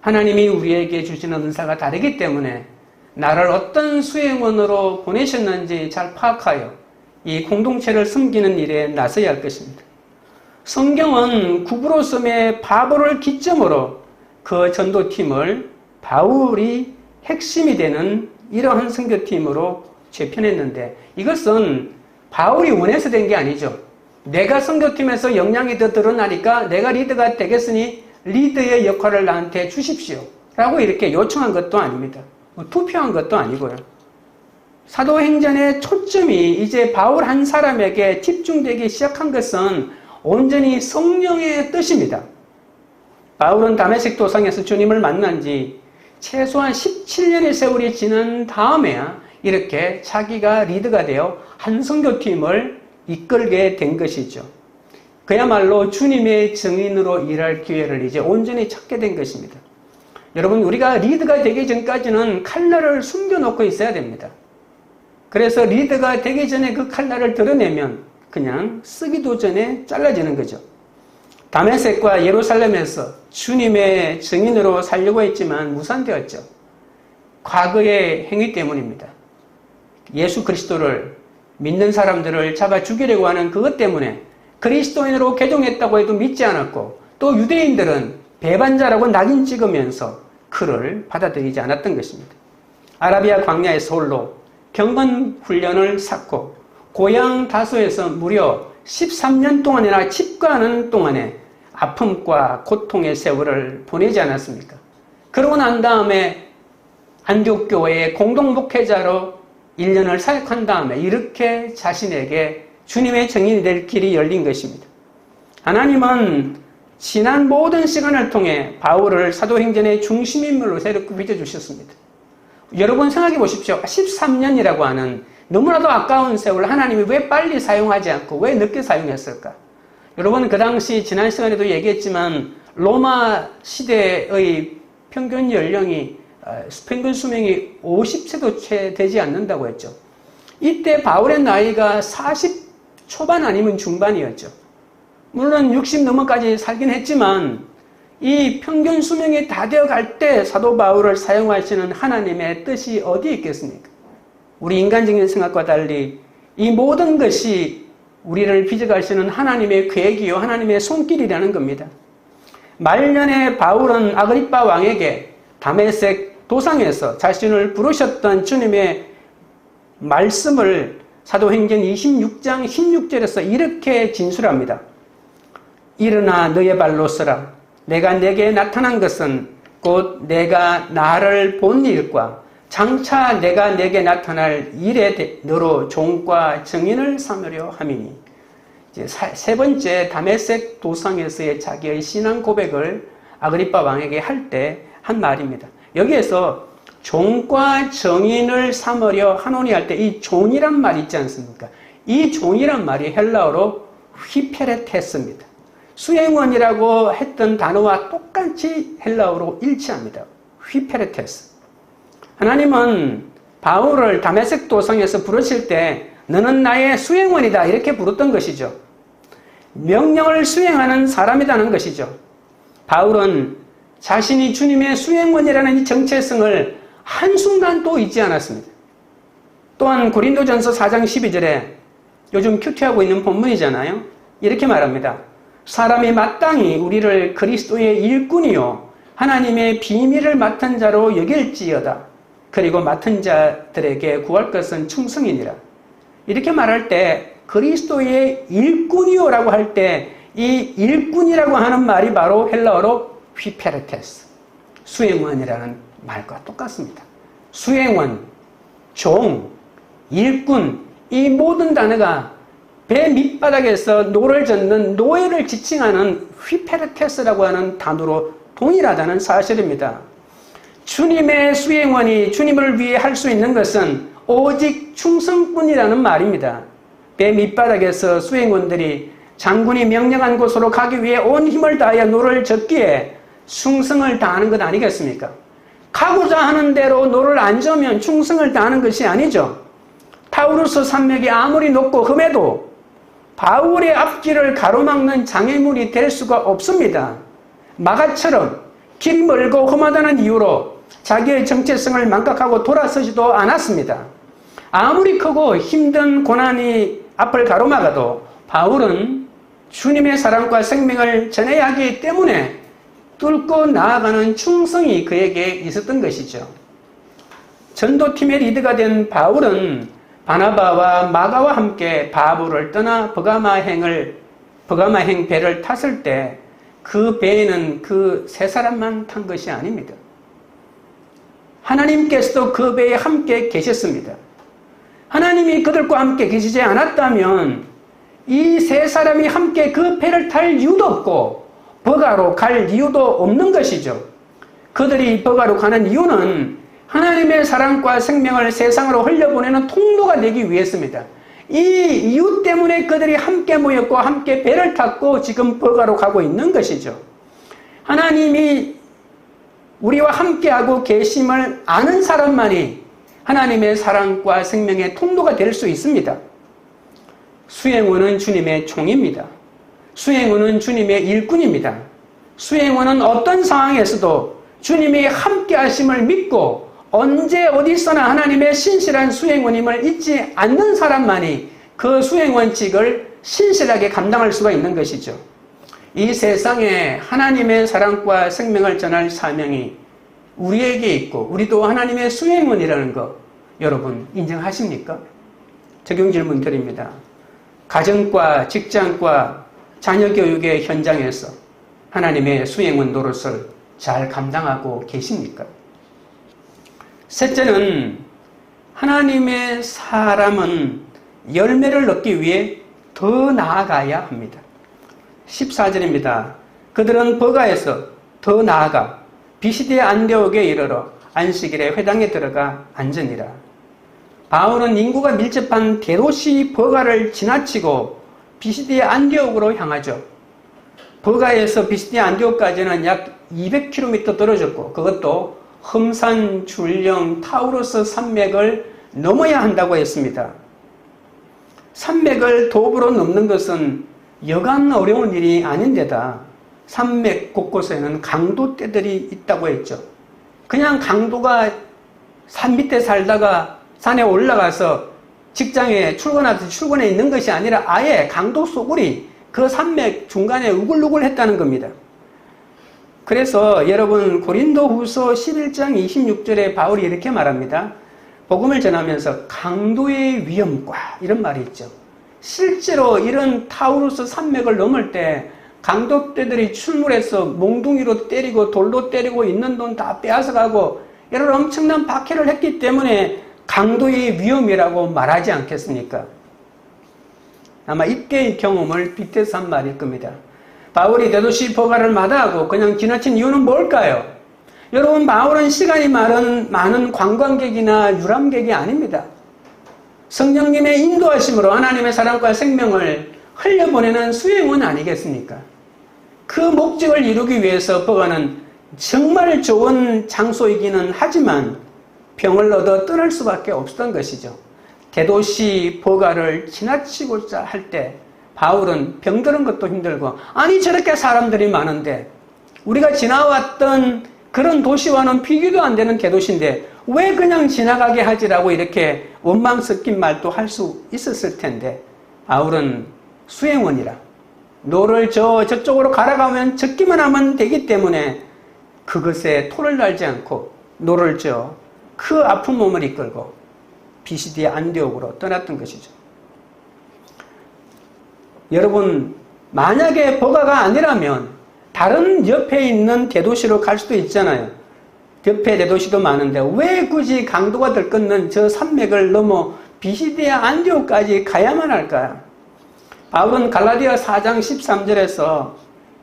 하나님이 우리에게 주시는 은사가 다르기 때문에 나를 어떤 수행원으로 보내셨는지 잘 파악하여 이 공동체를 섬기는 일에 나서야 할 것입니다. 성경은 구브로 섬의 바보를 기점으로 그 전도팀을 바울이 핵심이 되는 이러한 선교팀으로 재편했는데 이것은 바울이 원해서 된 게 아니죠. 내가 선교팀에서 역량이 더 드러나니까 내가 리더가 되겠으니 리더의 역할을 나한테 주십시오 라고 이렇게 요청한 것도 아닙니다. 투표한 것도 아니고요. 사도행전의 초점이 이제 바울 한 사람에게 집중되기 시작한 것은 온전히 성령의 뜻입니다. 바울은 다메섹 도상에서 주님을 만난 지 최소한 17년의 세월이 지난 다음에야 이렇게 자기가 리더가 되어 한 선교팀을 이끌게 된 것이죠. 그야말로 주님의 증인으로 일할 기회를 이제 온전히 찾게 된 것입니다. 여러분, 우리가 리더가 되기 전까지는 칼날을 숨겨놓고 있어야 됩니다. 그래서 리더가 되기 전에 그 칼날을 드러내면 그냥 쓰기도 전에 잘라지는 거죠. 다메섹과 예루살렘에서 주님의 증인으로 살려고 했지만 무산되었죠. 과거의 행위 때문입니다. 예수 그리스도를 믿는 사람들을 잡아 죽이려고 하는 그것 때문에 그리스도인으로 개종했다고 해도 믿지 않았고 또 유대인들은 배반자라고 낙인 찍으면서 그를 받아들이지 않았던 것입니다. 아라비아 광야에서 홀로 경건 훈련을 쌓고 고향 다소에서 무려 13년 동안이나 집가하는 동안에 아픔과 고통의 세월을 보내지 않았습니까? 그러고 난 다음에 안디옥교회의 공동 목회자로 1년을 사역한 다음에 이렇게 자신에게 주님의 증인이 될 길이 열린 것입니다. 하나님은 지난 모든 시간을 통해 바울을 사도행전의 중심인물로 새롭게 빚어주셨습니다. 여러분 생각해 보십시오. 13년이라고 하는 너무나도 아까운 세월 하나님이 왜 빨리 사용하지 않고 왜 늦게 사용했을까? 여러분 그 당시 지난 시간에도 얘기했지만 로마 시대의 평균 연령이 평균 수명이 50세도 채 되지 않는다고 했죠. 이때 바울의 나이가 40 초반 아니면 중반이었죠. 물론 60 넘어까지 살긴 했지만 이 평균 수명이 다 되어갈 때 사도 바울을 사용하시는 하나님의 뜻이 어디에 있겠습니까? 우리 인간적인 생각과 달리 이 모든 것이 우리를 빚어가시는 하나님의 계획이요 하나님의 손길이라는 겁니다. 말년에 바울은 아그리빠 왕에게 다메섹 도상에서 자신을 부르셨던 주님의 말씀을 사도행전 26장 16절에서 이렇게 진술합니다. 일어나 너의 발로 서라. 내가 내게 나타난 것은 곧 내가 나를 본 일과 장차 내가 내게 나타날 일에 너로 종과 증인을 삼으려 함이니. 이제 세 번째 다메섹 도상에서의 자기의 신앙 고백을 아그리빠 왕에게 할 때 한 말입니다. 여기에서 종과 증인을 삼으려 하노니 할 때 이 종이란 말이 있지 않습니까? 이 종이란 말이 헬라어로 휘페레테스입니다. 수행원이라고 했던 단어와 똑같이 헬라어로 일치합니다. 휘페레테스. 하나님은 바울을 다메섹 도상에서 부르실 때 너는 나의 수행원이다 이렇게 부르던 것이죠. 명령을 수행하는 사람이라는 것이죠. 바울은 자신이 주님의 수행원이라는 이 정체성을 한순간도 잊지 않았습니다. 또한 고린도전서 4장 12절에 요즘 큐티하고 있는 본문이잖아요. 이렇게 말합니다. 사람이 마땅히 우리를 그리스도의 일꾼이요 하나님의 비밀을 맡은 자로 여길지어다. 그리고 맡은 자들에게 구할 것은 충성이니라. 이렇게 말할 때 그리스도의 일꾼이요라고 할 때 이 일꾼이라고 하는 말이 바로 헬라어로 휘페르테스, 수행원이라는 말과 똑같습니다. 수행원, 종, 일꾼, 이 모든 단어가 배 밑바닥에서 노를 젓는 노예를 지칭하는 휘페르테스라고 하는 단어로 동일하다는 사실입니다. 주님의 수행원이 주님을 위해 할 수 있는 것은 오직 충성뿐이라는 말입니다. 배 밑바닥에서 수행원들이 장군이 명령한 곳으로 가기 위해 온 힘을 다하여 노를 젓기에 충성을 다하는 것 아니겠습니까? 가고자 하는 대로 노를 안 저으면 충성을 다하는 것이 아니죠. 타우루스 산맥이 아무리 높고 험해도 바울의 앞길을 가로막는 장애물이 될 수가 없습니다. 마가처럼 길이 멀고 험하다는 이유로 자기의 정체성을 망각하고 돌아서지도 않았습니다. 아무리 크고 힘든 고난이 앞을 가로막아도 바울은 주님의 사랑과 생명을 전해야 하기 때문에 뚫고 나아가는 충성이 그에게 있었던 것이죠. 전도팀의 리더가 된 바울은 바나바와 마가와 함께 바브를 떠나 버가마행 배를 탔을 때 그 배에는 그 세 사람만 탄 것이 아닙니다. 하나님께서도 그 배에 함께 계셨습니다. 하나님이 그들과 함께 계시지 않았다면 이 세 사람이 함께 그 배를 탈 이유도 없고 버가로 갈 이유도 없는 것이죠. 그들이 버가로 가는 이유는 하나님의 사랑과 생명을 세상으로 흘려보내는 통로가 되기 위해서입니다. 이 이유 때문에 그들이 함께 모였고 함께 배를 탔고 지금 버가로 가고 있는 것이죠. 하나님이 우리와 함께하고 계심을 아는 사람만이 하나님의 사랑과 생명의 통로가 될 수 있습니다. 수행원은 주님의 종입니다. 수행원은 주님의 일꾼입니다. 수행원은 어떤 상황에서도 주님이 함께 하심을 믿고 언제 어디서나 하나님의 신실한 수행원임을 잊지 않는 사람만이 그 수행원직을 신실하게 감당할 수가 있는 것이죠. 이 세상에 하나님의 사랑과 생명을 전할 사명이 우리에게 있고 우리도 하나님의 수행원이라는 것 여러분 인정하십니까? 적용 질문 드립니다. 가정과 직장과 자녀 교육의 현장에서 하나님의 수행원 노릇을 잘 감당하고 계십니까? 셋째는 하나님의 사람은 열매를 얻기 위해 더 나아가야 합니다. 14절입니다. 그들은 버가에서 더 나아가 비시디의 안디옥에 이르러 안식일에 회당에 들어가 앉으니라. 바울은 인구가 밀집한 대도시 버가를 지나치고 비시디의 안디옥으로 향하죠. 버가에서 비시디의 안디옥까지는 약 200km 떨어졌고 그것도 험산, 줄령, 타우루스 산맥을 넘어야 한다고 했습니다. 산맥을 도보로 넘는 것은 여간 어려운 일이 아닌데다 산맥 곳곳에는 강도떼들이 있다고 했죠. 그냥 강도가 산 밑에 살다가 산에 올라가서 직장에 출근하듯이 출근해 있는 것이 아니라 아예 강도 소굴이 그 산맥 중간에 우글우글 했다는 겁니다. 그래서 여러분 고린도후서 11장 26절에 바울이 이렇게 말합니다. 복음을 전하면서 강도의 위험과 이런 말이 있죠. 실제로 이런 타우루스 산맥을 넘을 때 강도떼들이 출몰해서 몽둥이로 때리고 돌로 때리고 있는 돈 다 빼앗아가고 이런 엄청난 박해를 했기 때문에 강도의 위험이라고 말하지 않겠습니까? 아마 이때의 경험을 빗대서 한 말일 겁니다. 바울이 대도시 포가를 마다하고 그냥 지나친 이유는 뭘까요? 여러분, 바울은 시간이 많은 관광객이나 유람객이 아닙니다. 성령님의 인도하심으로 하나님의 사랑과 생명을 흘려보내는 수행원 아니겠습니까? 그 목적을 이루기 위해서 포가는 정말 좋은 장소이기는 하지만 병을 얻어 떠날 수밖에 없었던 것이죠. 대도시 포가를 지나치고자 할 때 바울은 병드는 것도 힘들고, 아니 저렇게 사람들이 많은데 우리가 지나왔던 그런 도시와는 비교도 안 되는 대도시인데 왜 그냥 지나가게 하지라고 이렇게 원망 섞인 말도 할 수 있었을 텐데, 바울은 수행원이라 노를 저쪽으로 갈아가면 젓기만 하면 되기 때문에 그것에 토를 달지 않고 노를 그 아픈 몸을 이끌고 비시디아 안디옥으로 떠났던 것이죠. 여러분, 만약에 포가가 아니라면 다른 옆에 있는 대도시로 갈 수도 있잖아요. 옆에 대도시도 많은데 왜 굳이 강도가 들끓는 저 산맥을 넘어 비시디아 안디옥까지 가야만 할까요? 바울은 갈라디아 4장 13절에서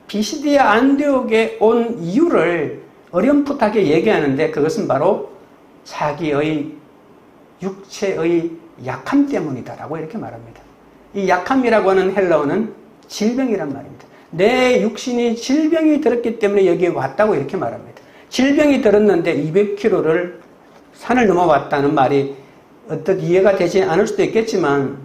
비시디아 안디옥에 온 이유를 어렴풋하게 얘기하는데, 그것은 바로 자기의 육체의 약함 때문이다라고 이렇게 말합니다. 이 약함이라고 하는 헬라어는 질병이란 말입니다. 내 육신이 질병이 들었기 때문에 여기에 왔다고 이렇게 말합니다. 질병이 들었는데 200km를 산을 넘어왔다는 말이 어떻게 이해가 되지 않을 수도 있겠지만,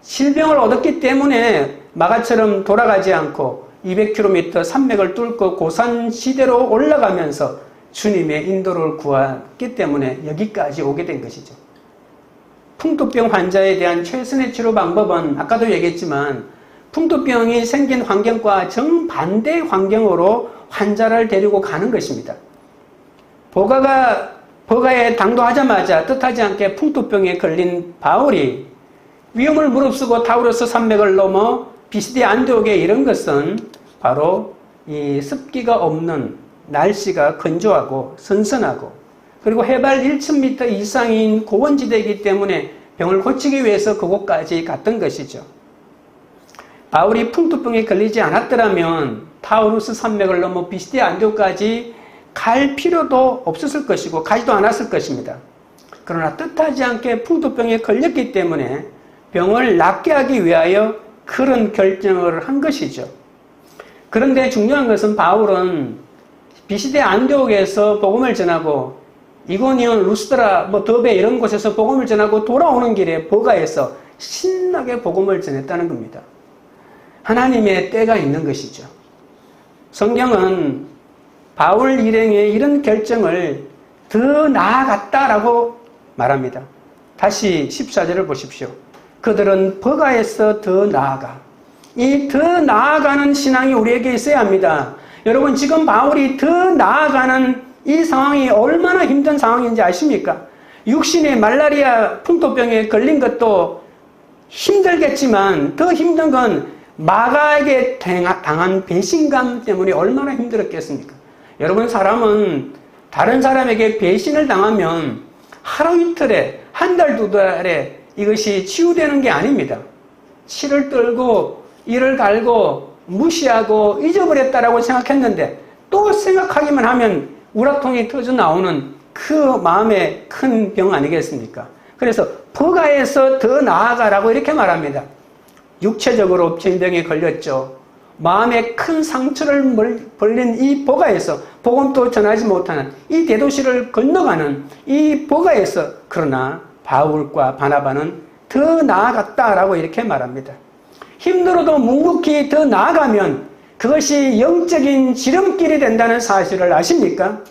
질병을 얻었기 때문에 마가처럼 돌아가지 않고 200km 산맥을 뚫고 고산시대로 올라가면서 주님의 인도를 구했기 때문에 여기까지 오게 된 것이죠. 풍토병 환자에 대한 최선의 치료 방법은 아까도 얘기했지만 풍토병이 생긴 환경과 정반대의 환경으로 환자를 데리고 가는 것입니다. 포가에 당도하자마자 뜻하지 않게 풍토병에 걸린 바울이 위험을 무릅쓰고 타우로스 산맥을 넘어 비시디아 안디옥에 이른 것은 바로 이 습기가 없는, 날씨가 건조하고 선선하고 그리고 해발 1,000m 이상인 고원지대이기 때문에 병을 고치기 위해서 그곳까지 갔던 것이죠. 바울이 풍토병에 걸리지 않았더라면 타우루스 산맥을 넘어 비시디아 안디옥까지 갈 필요도 없었을 것이고 가지도 않았을 것입니다. 그러나 뜻하지 않게 풍토병에 걸렸기 때문에 병을 낫게 하기 위하여 그런 결정을 한 것이죠. 그런데 중요한 것은 바울은 비시디아 안디옥에서 복음을 전하고 이고니온, 루스드라, 더베 이런 곳에서 복음을 전하고 돌아오는 길에 포가에서 신나게 복음을 전했다는 겁니다. 하나님의 때가 있는 것이죠. 성경은 바울 일행의 이런 결정을 더 나아갔다라고 말합니다. 다시 14절을 보십시오. 그들은 포가에서 더 나아가. 이 더 나아가는 신앙이 우리에게 있어야 합니다. 여러분, 지금 바울이 더 나아가는 이 상황이 얼마나 힘든 상황인지 아십니까? 육신의 말라리아 풍토병에 걸린 것도 힘들겠지만 더 힘든 건 마가에게 당한 배신감 때문에 얼마나 힘들었겠습니까? 여러분, 사람은 다른 사람에게 배신을 당하면 하루 이틀에, 한 달, 두 달에 이것이 치유되는 게 아닙니다. 치를 떨고 이를 갈고 무시하고 잊어버렸다라고 생각했는데 또 생각하기만 하면 우라통이 터져 나오는 그 마음의 큰 병 아니겠습니까? 그래서 포가에서 더 나아가라고 이렇게 말합니다. 육체적으로 질병에 걸렸죠. 마음에 큰 상처를 벌린 이 포가에서 복음도 전하지 못하는 이 대도시를 건너가는 이 포가에서, 그러나 바울과 바나바는 더 나아갔다라고 이렇게 말합니다. 힘들어도 묵묵히 더 나아가면 그것이 영적인 지름길이 된다는 사실을 아십니까?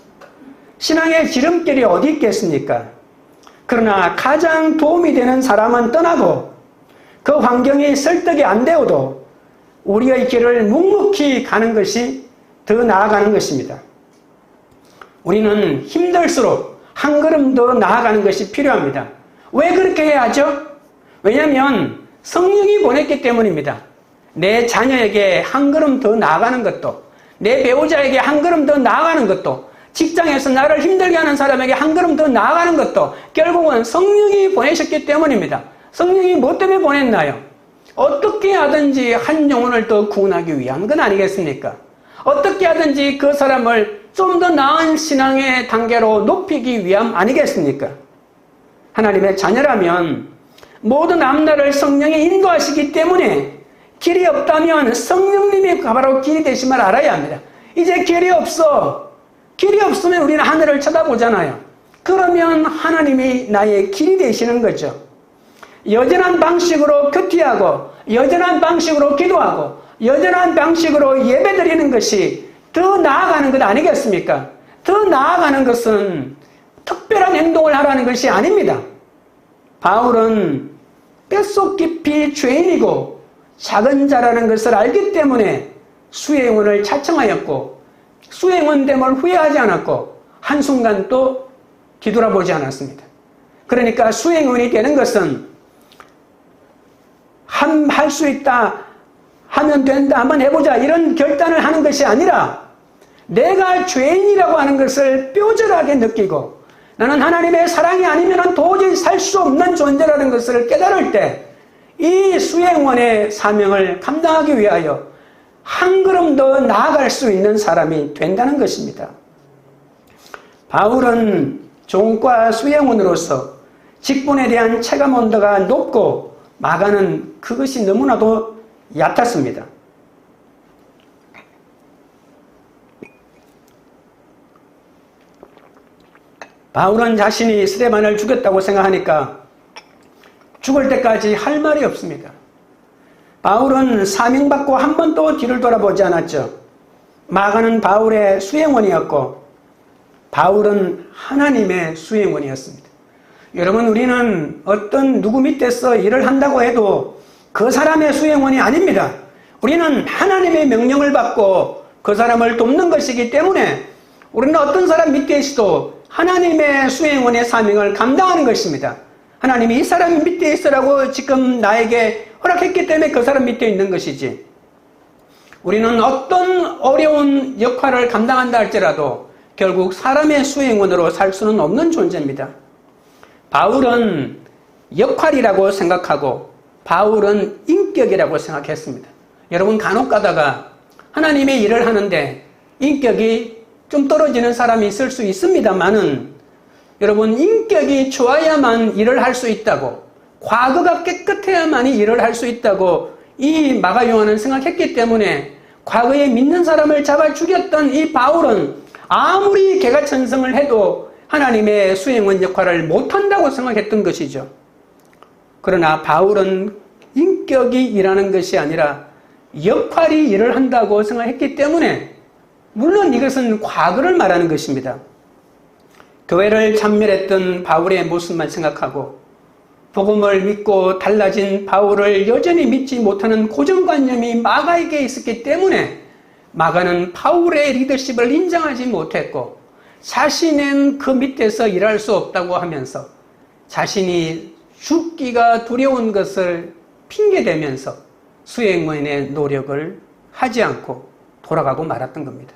신앙의 지름길이 어디 있겠습니까? 그러나 가장 도움이 되는 사람은 떠나고 그 환경이 설득이 안 되어도 우리의 길을 묵묵히 가는 것이 더 나아가는 것입니다. 우리는 힘들수록 한 걸음 더 나아가는 것이 필요합니다. 왜 그렇게 해야 하죠? 왜냐하면 성령이 보냈기 때문입니다. 내 자녀에게 한 걸음 더 나아가는 것도, 내 배우자에게 한 걸음 더 나아가는 것도, 직장에서 나를 힘들게 하는 사람에게 한 걸음 더 나아가는 것도 결국은 성령이 보내셨기 때문입니다. 성령이 뭐 때문에 보냈나요? 어떻게 하든지 한 영혼을 더 구원하기 위한 건 아니겠습니까? 어떻게 하든지 그 사람을 좀 더 나은 신앙의 단계로 높이기 위함 아니겠습니까? 하나님의 자녀라면 모든 앞날을 성령이 인도하시기 때문에 길이 없다면 성령님이 바로 길이 되심을 알아야 합니다. 이제 길이 없어. 길이 없으면 우리는 하늘을 쳐다보잖아요. 그러면 하나님이 나의 길이 되시는 거죠. 여전한 방식으로 큐티하고 여전한 방식으로 기도하고 여전한 방식으로 예배드리는 것이 더 나아가는 것 아니겠습니까? 더 나아가는 것은 특별한 행동을 하라는 것이 아닙니다. 바울은 뼛속 깊이 죄인이고 작은 자라는 것을 알기 때문에 수혜원을 차청하였고 수혜원됨을 후회하지 않았고 한순간 또 뒤돌아보지 않았습니다. 그러니까 수혜원이 되는 것은 할 수 있다, 하면 된다, 한번 해보자 이런 결단을 하는 것이 아니라 내가 죄인이라고 하는 것을 뼈저하게 느끼고 나는 하나님의 사랑이 아니면 도저히 살 수 없는 존재라는 것을 깨달을 때 이 수행원의 사명을 감당하기 위하여 한 걸음 더 나아갈 수 있는 사람이 된다는 것입니다. 바울은 종과 수행원으로서 직분에 대한 체감 온도가 높고 마가는 그것이 너무나도 얕았습니다. 바울은 자신이 스데반을 죽였다고 생각하니까 죽을 때까지 할 말이 없습니다. 바울은 사명받고 한 번도 뒤를 돌아보지 않았죠. 마가는 바울의 수행원이었고 바울은 하나님의 수행원이었습니다. 여러분, 우리는 어떤 누구 밑에서 일을 한다고 해도 그 사람의 수행원이 아닙니다. 우리는 하나님의 명령을 받고 그 사람을 돕는 것이기 때문에 우리는 어떤 사람 밑에 있어도 하나님의 수행원의 사명을 감당하는 것입니다. 하나님이 이 사람 밑에 있으라고 지금 나에게 허락했기 때문에 그 사람 밑에 있는 것이지, 우리는 어떤 어려운 역할을 감당한다 할지라도 결국 사람의 수행원으로 살 수는 없는 존재입니다. 바울은 역할이라고 생각하고 바울은 인격이라고 생각했습니다. 여러분, 간혹 가다가 하나님의 일을 하는데 인격이 좀 떨어지는 사람이 있을 수 있습니다만은, 여러분, 인격이 좋아야만 일을 할 수 있다고, 과거가 깨끗해야만이 일을 할 수 있다고 이 마가 요한은 생각했기 때문에 과거에 믿는 사람을 잡아 죽였던 이 바울은 아무리 개가천성을 해도 하나님의 수행원 역할을 못한다고 생각했던 것이죠. 그러나 바울은 인격이 일하는 것이 아니라 역할이 일을 한다고 생각했기 때문에, 물론 이것은 과거를 말하는 것입니다. 교회를 참멸했던 바울의 모습만 생각하고 복음을 믿고 달라진 바울을 여전히 믿지 못하는 고정관념이 마가에게 있었기 때문에 마가는 바울의 리더십을 인정하지 못했고 자신은 그 밑에서 일할 수 없다고 하면서 자신이 죽기가 두려운 것을 핑계대면서 수행원의 노력을 하지 않고 돌아가고 말았던 겁니다.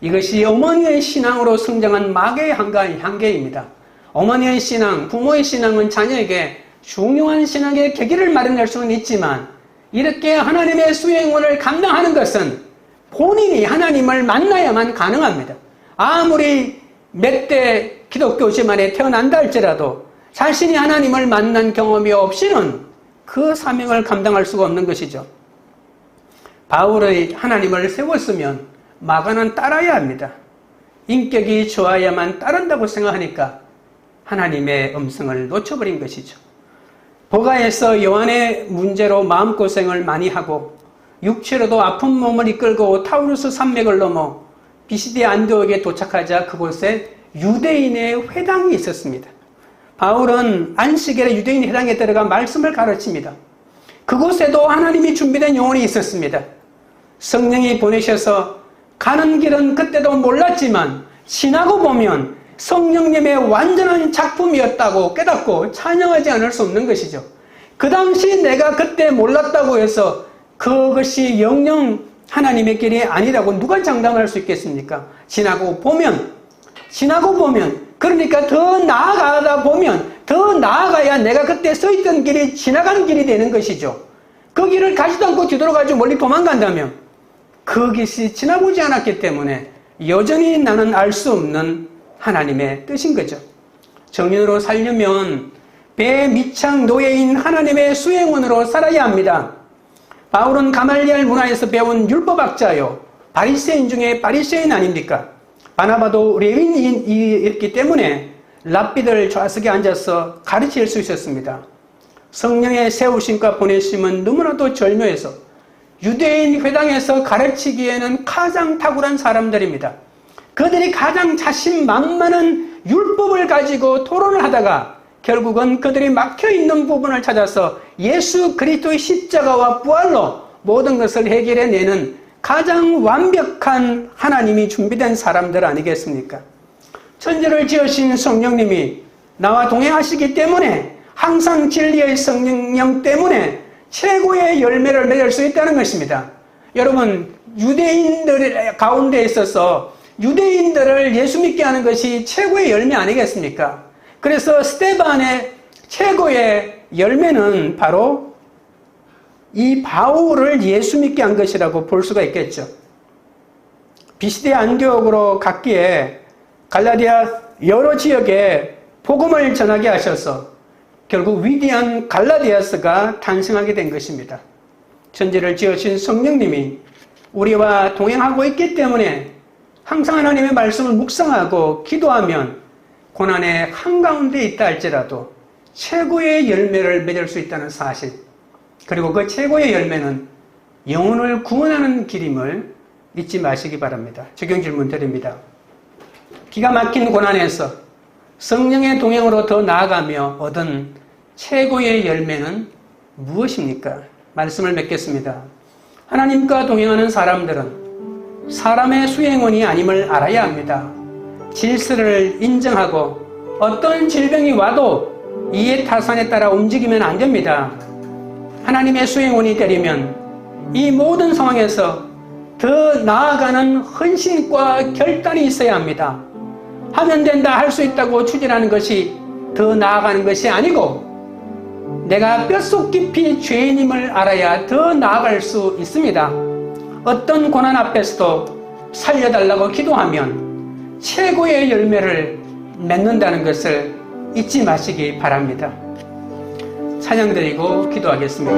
이것이 어머니의 신앙으로 성장한 마가의 한계입니다. 어머니의 신앙, 부모의 신앙은 자녀에게 중요한 신앙의 계기를 마련할 수는 있지만, 이렇게 하나님의 수행원을 감당하는 것은 본인이 하나님을 만나야만 가능합니다. 아무리 몇 대 기독교 집안에 태어난다 할지라도 자신이 하나님을 만난 경험이 없이는 그 사명을 감당할 수가 없는 것이죠. 바울의 하나님을 세웠으면 마가는 따라야 합니다. 인격이 좋아야만 따른다고 생각하니까 하나님의 음성을 놓쳐버린 것이죠. 보가에서 요한의 문제로 마음고생을 많이 하고 육체로도 아픈 몸을 이끌고 타우루스 산맥을 넘어 비시디 안디옥에 도착하자 그곳에 유대인의 회당이 있었습니다. 바울은 안식일에 유대인 회당에 들어가 말씀을 가르칩니다. 그곳에도 하나님이 준비된 영혼이 있었습니다. 성령이 보내셔서 가는 길은 그때도 몰랐지만 지나고 보면 성령님의 완전한 작품이었다고 깨닫고 찬양하지 않을 수 없는 것이죠. 그 당시 내가 그때 몰랐다고 해서 그것이 영영 하나님의 길이 아니라고 누가 장담할 수 있겠습니까? 지나고 보면, 그러니까 더 나아가다 보면, 더 나아가야 내가 그때 서 있던 길이 지나가는 길이 되는 것이죠. 그 길을 가지도 않고 뒤돌아가지고 멀리 도망간다면 그 길이 지나보지 않았기 때문에 여전히 나는 알 수 없는 하나님의 뜻인 거죠. 정인으로 살려면 배 밑창 노예인 하나님의 수행원으로 살아야 합니다. 바울은 가말리엘 문화에서 배운 율법학자요, 바리새인 중에 바리새인 아닙니까? 바나바도 레위인이었기 때문에 랍비들 좌석에 앉아서 가르칠 수 있었습니다. 성령의 세우심과 보내심은 너무나도 절묘해서 유대인 회당에서 가르치기에는 가장 탁월한 사람들입니다. 그들이 가장 자신만만한 율법을 가지고 토론을 하다가 결국은 그들이 막혀있는 부분을 찾아서 예수 그리스도의 십자가와 부활로 모든 것을 해결해내는 가장 완벽한 하나님이 준비된 사람들 아니겠습니까? 천지를 지으신 성령님이 나와 동행하시기 때문에 항상 진리의 성령 때문에 최고의 열매를 맺을 수 있다는 것입니다. 여러분, 유대인들 가운데 있어서 유대인들을 예수 믿게 하는 것이 최고의 열매 아니겠습니까? 그래서 스데반의 최고의 열매는 바로 이 바울을 예수 믿게 한 것이라고 볼 수가 있겠죠. 비시대 안디옥으로 갔기에 갈라디아 여러 지역에 복음을 전하게 하셔서 결국 위대한 갈라디아서가 탄생하게 된 것입니다. 천지를 지으신 성령님이 우리와 동행하고 있기 때문에 항상 하나님의 말씀을 묵상하고 기도하면 고난의 한가운데 있다 할지라도 최고의 열매를 맺을 수 있다는 사실, 그리고 그 최고의 열매는 영혼을 구원하는 길임을 잊지 마시기 바랍니다. 적용 질문 드립니다. 기가 막힌 고난에서 성령의 동행으로 더 나아가며 얻은 최고의 열매는 무엇입니까? 말씀을 맺겠습니다. 하나님과 동행하는 사람들은 사람의 수행원이 아님을 알아야 합니다. 질서를 인정하고 어떤 질병이 와도 이해 타산에 따라 움직이면 안 됩니다. 하나님의 수행원이 되려면 이 모든 상황에서 더 나아가는 헌신과 결단이 있어야 합니다. 하면 된다, 할 수 있다고 추진하는 것이 더 나아가는 것이 아니고 내가 뼛속 깊이 죄인임을 알아야 더 나아갈 수 있습니다. 어떤 고난 앞에서도 살려달라고 기도하면 최고의 열매를 맺는다는 것을 잊지 마시기 바랍니다. 찬양드리고 기도하겠습니다.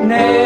내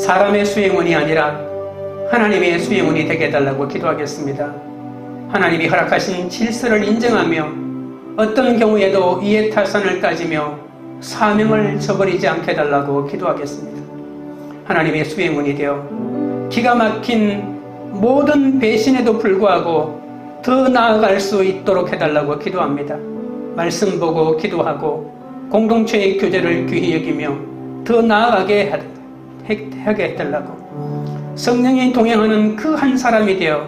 사람의 수행원이 아니라 하나님의 수행원이 되게 해달라고 기도하겠습니다. 하나님이 허락하신 질서를 인정하며 어떤 경우에도 이해타산을 따지며 사명을 저버리지 않게 해달라고 기도하겠습니다. 하나님의 수행원이 되어 기가 막힌 모든 배신에도 불구하고 더 나아갈 수 있도록 해달라고 기도합니다. 말씀 보고 기도하고 공동체의 교제를 귀히 여기며 더 나아가게 하게 해달라고, 성령이 동행하는 그 한 사람이 되어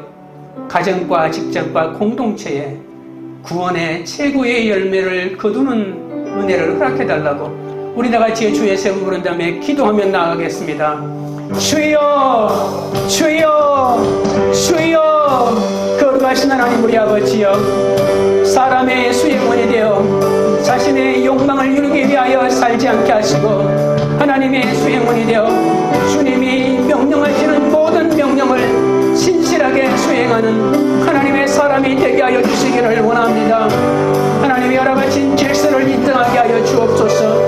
가정과 직장과 공동체에 구원의 최고의 열매를 거두는 은혜를 허락해달라고 우리 다같이 주의 세움 부른 다음에 기도하며 나아가겠습니다. 주여, 주여, 주여. 거룩하신 하나님 우리 아버지여, 사람의 수행원이 되어 자신의 욕망을 이루기 위하여 살지 않게 하시고 하나님의 수행원이 되어 주님이 명령하시는 모든 명령을 신실하게 수행하는 하나님의 사람이 되게 하여 주시기를 원합니다. 하나님이 허락하신 질서를 인정하게 하여 주옵소서.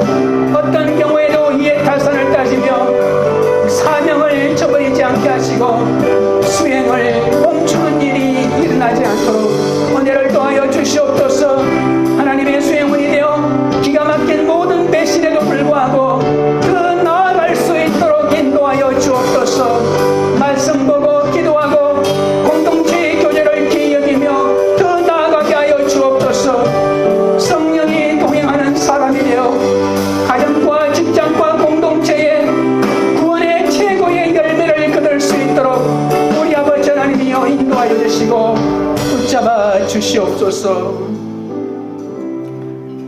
어떤 경우에도 이해타산을 따지며 사명을 저버리지 않게 하시고 수행을 멈추는 일이 일어나지 않도록 은혜를 더하여 주시옵소서. 하나님의 수행원이 되어 기가 막힌 모든 배신에도 불구하고 더 나아갈 수 있도록 인도하여 주옵소서. 말씀 보고 기도하고 공동체의 교제를 귀히 여기며 더 나아가게 하여 주옵소서. 성령이 동행하는 사람이 되어 가정과 직장과 공동체에 구원의 최고의 열매를 거둘 수 있도록 우리 아버지 하나님이여 인도하여 주시고 붙잡아 주시옵소서.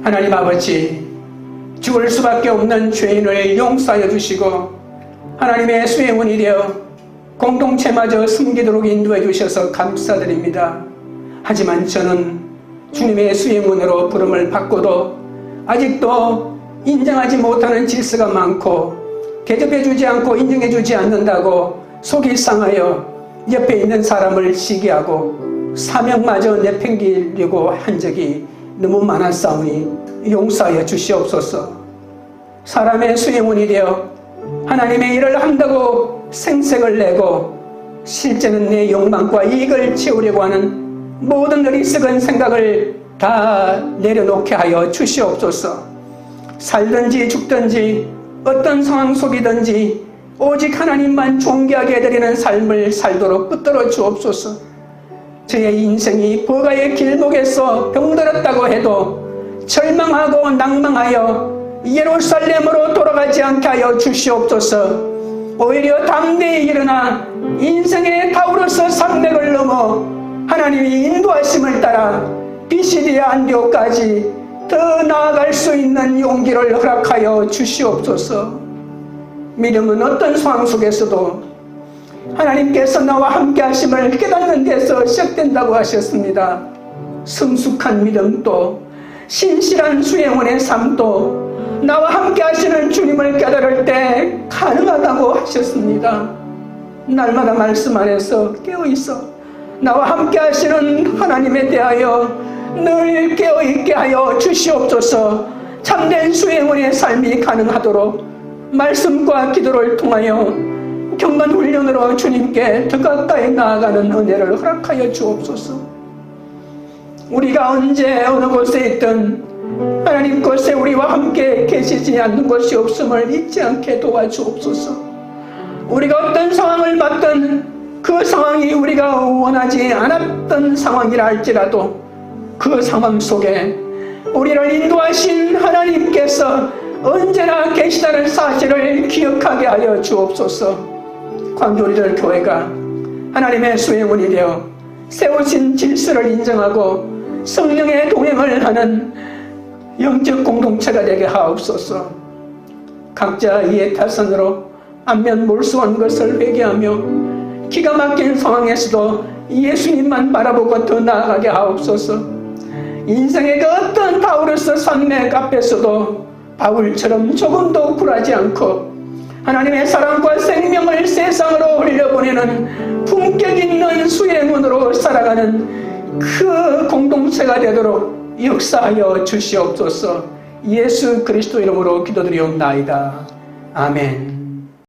하나님 아버지, 죽을 수밖에 없는 죄인을 용서하여 주시고 하나님의 수행원이 되어 공동체마저 숨기도록 인도해 주셔서 감사드립니다. 하지만 저는 주님의 수행원으로 부름을 받고도 아직도 인정하지 못하는 질서가 많고 대접해 주지 않고 인정해 주지 않는다고 속이 상하여 옆에 있는 사람을 시기하고 사명마저 내팽기려고 한 적이 너무 많았사오니 용서하여 주시옵소서. 사람의 수행원이 되어 하나님의 일을 한다고 생색을 내고 실제는 내 욕망과 이익을 채우려고 하는 모든 어리석은 생각을 다 내려놓게 하여 주시옵소서. 살든지 죽든지 어떤 상황 속이든지 오직 하나님만 존귀하게 해드리는 삶을 살도록 붙들어 주옵소서. 저의 인생이 버가의 길목에서 병들었다고 해도 절망하고 낭망하여 예루살렘으로 돌아가지 않게 하여 주시옵소서. 오히려 담대히 일어나 인생의 타우르스 산맥을 넘어 하나님이 인도하심을 따라 비시디아 안디옥까지 더 나아갈 수 있는 용기를 허락하여 주시옵소서. 믿음은 어떤 상황 속에서도 하나님께서 나와 함께 하심을 깨닫는 데서 시작된다고 하셨습니다. 성숙한 믿음도 신실한 수행원의 삶도 나와 함께 하시는 주님을 깨달을 때 가능하다고 하셨습니다. 날마다 말씀 안에서 깨어있어 나와 함께 하시는 하나님에 대하여 늘 깨어있게 하여 주시옵소서. 참된 수행원의 삶이 가능하도록 말씀과 기도를 통하여 경건 훈련으로 주님께 더 가까이 나아가는 은혜를 허락하여 주옵소서. 우리가 언제 어느 곳에 있든 하나님 곳에 우리와 함께 계시지 않는 것이 없음을 잊지 않게 도와주옵소서. 우리가 어떤 상황을 받든 그 상황이 우리가 원하지 않았던 상황이라 할지라도 그 상황 속에 우리를 인도하신 하나님께서 언제나 계시다는 사실을 기억하게 하여 주옵소서. 광교리절 교회가 하나님의 수행원이 되어 세우신 질서를 인정하고 성령의 동행을 하는 영적 공동체가 되게 하옵소서. 각자 이해타산으로 안면 몰수한 것을 회개하며 기가 막힌 상황에서도 예수님만 바라보고 더 나아가게 하옵소서. 인생의 그 어떤 타우르스 산맥 앞에서도 바울처럼 조금도 굴하지 않고 하나님의 사랑과 생명을 세상으로 흘려보내는 품격 있는 수행원으로 살아가는 그 공동체가 되도록 역사하여 주시옵소서. 예수 그리스도 이름으로 기도드리옵나이다. 아멘.